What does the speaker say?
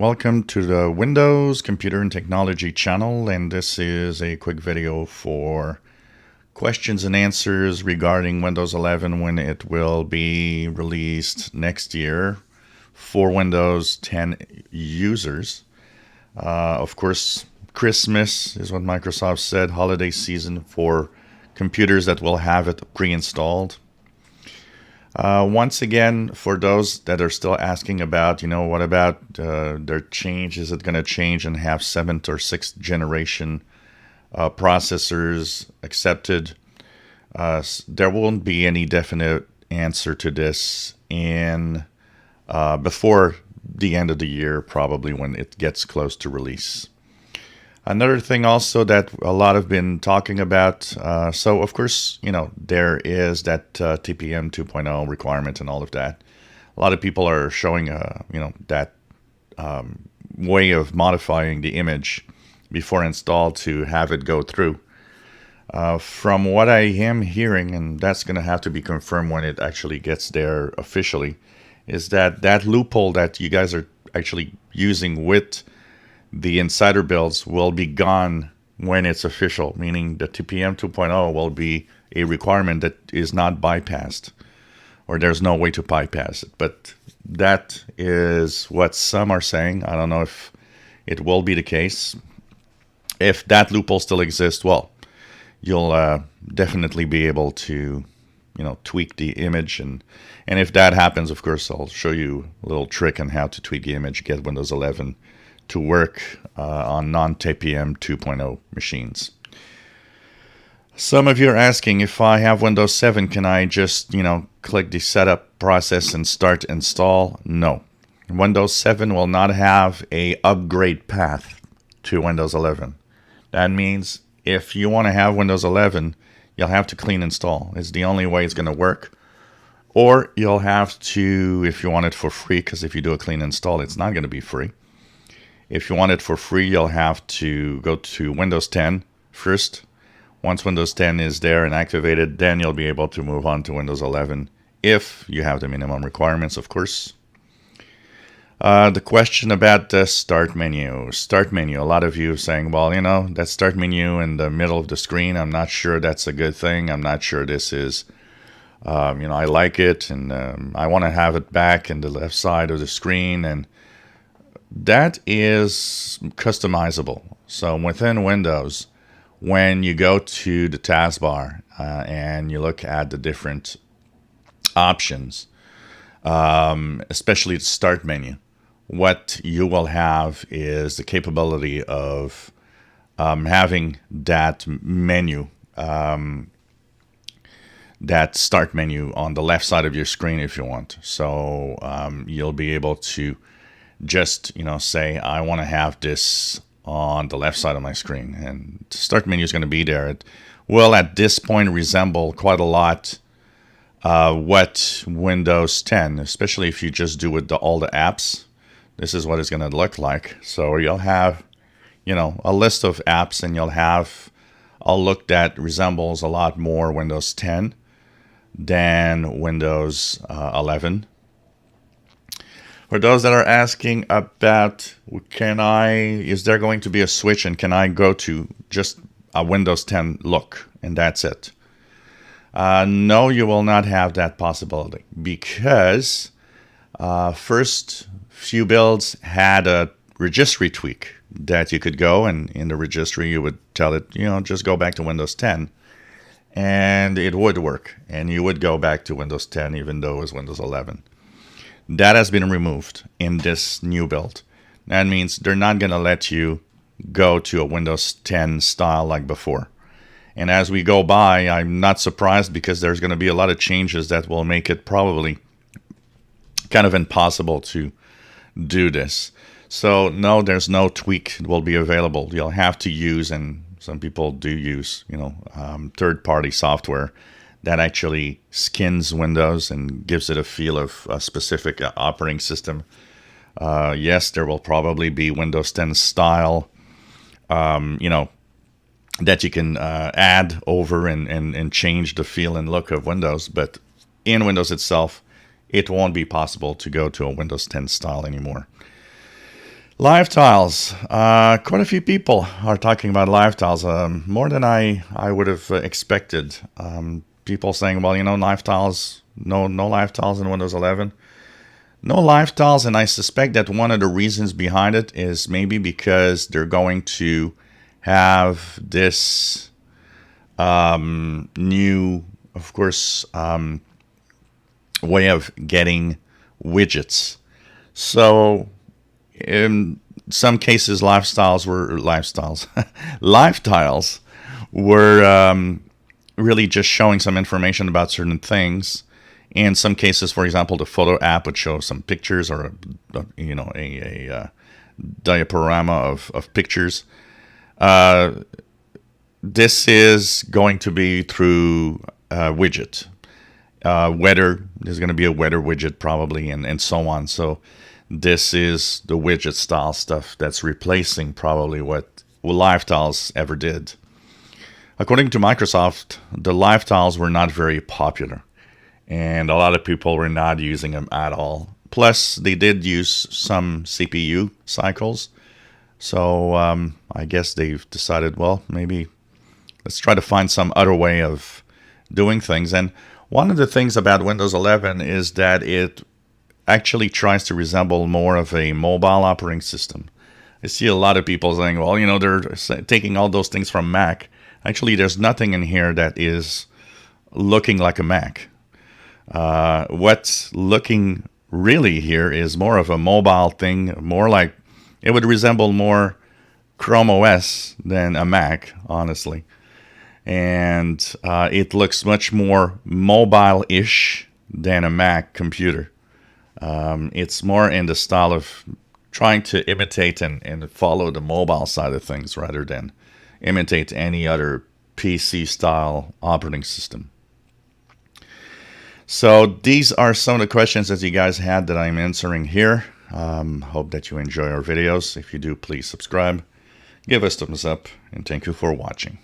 Welcome to the Windows Computer and Technology channel, and this is a quick video for questions and answers regarding Windows 11 when it will be released next year for Windows 10 users. Of course, Christmas is what Microsoft said, holiday season for computers that will have it pre-installed. Once again, for those that are still asking about, what about their change? Is it going to change and have 7th or 6th generation processors accepted? There won't be any definite answer to this in before the end of the year, probably when it gets close to release. Another thing also that a lot have been talking about, so of course, there is that TPM 2.0 requirement and all of that. A lot of people are showing, that way of modifying the image before install to have it go through. From what I am hearing, and that's going to have to be confirmed when it actually gets there officially, is that loophole that you guys are actually using with the insider builds will be gone when it's official, meaning the TPM 2.0 will be a requirement that is not bypassed, or there's no way to bypass it. But that is what some are saying. I don't know if it will be the case. If that loophole still exists, well, you'll definitely be able to, tweak the image. And if that happens, of course, I'll show you a little trick on how to tweak the image, get Windows 11 to work on non-TPM 2.0 machines. Some of you are asking, if I have Windows 7, can I just, click the setup process and start install? No. Windows 7 will not have a upgrade path to Windows 11. That means if you want to have Windows 11, you'll have to clean install. It's the only way it's going to work. Or you'll have to, if you want it for free, because if you do a clean install, it's not going to be free. If you want it for free, you'll have to go to Windows 10 first. Once Windows 10 is there and activated, then you'll be able to move on to Windows 11 if you have the minimum requirements, of course. The question about the start menu. Start menu. A lot of you are saying, well, that start menu in the middle of the screen, I'm not sure that's a good thing. I'm not sure this is, I like it, and I want to have it back in the left side of the screen, and that is customizable. So within Windows, when you go to the taskbar and you look at the different options, especially the start menu, what you will have is the capability of having that menu, that start menu on the left side of your screen if you want. So you'll be able to just, say, I want to have this on the left side of my screen, and the start menu is going to be there. It will, at this point, resemble quite a lot what Windows 10, especially if you just do with all the apps. This is what it's going to look like. So you'll have, a list of apps, and you'll have a look that resembles a lot more Windows 10 than Windows 11. For those that are asking about, is there going to be a switch and can I go to just a Windows 10 look and that's it? No, you will not have that possibility, because first few builds had a registry tweak that you could go, and in the registry you would tell it, just go back to Windows 10, and it would work, and you would go back to Windows 10 even though it was Windows 11. That has been removed in this new build. That means they're not going to let you go to a Windows 10 style like before. And as we go by, I'm not surprised, because there's going to be a lot of changes that will make it probably kind of impossible to do this. So no, there's no tweak that will be available. You'll have to use, and some people do use, third-party software that actually skins Windows and gives it a feel of a specific operating system. Yes, there will probably be Windows 10 style, that you can add over and change the feel and look of Windows. But in Windows itself, it won't be possible to go to a Windows 10 style anymore. Live tiles. Quite a few people are talking about live tiles, more than I would have expected. People saying, well, live tiles, no live tiles in Windows 11. No live tiles, and I suspect that one of the reasons behind it is maybe because they're going to have this new, of course, way of getting widgets. So in some cases, live tiles were really just showing some information about certain things. In some cases, for example, the photo app would show some pictures or a diaporama of pictures. This is going to be through widget. Weather, there's going to be a weather widget probably, and so on. So this is the widget style stuff that's replacing probably what live tiles ever did. According to Microsoft, the live tiles were not very popular, and a lot of people were not using them at all. Plus, they did use some CPU cycles. So I guess they've decided, well, maybe let's try to find some other way of doing things. And one of the things about Windows 11 is that it actually tries to resemble more of a mobile operating system. I see a lot of people saying, well, they're taking all those things from Mac. Actually, there's nothing in here that is looking like a Mac. What's looking really here is more of a mobile thing, more like it would resemble more Chrome OS than a Mac, honestly. And it looks much more mobile-ish than a Mac computer. It's more in the style of trying to imitate and follow the mobile side of things rather than imitate any other PC-style operating system. So these are some of the questions that you guys had that I'm answering here. Hope that you enjoy our videos. If you do, please subscribe, give us a thumbs up, and thank you for watching.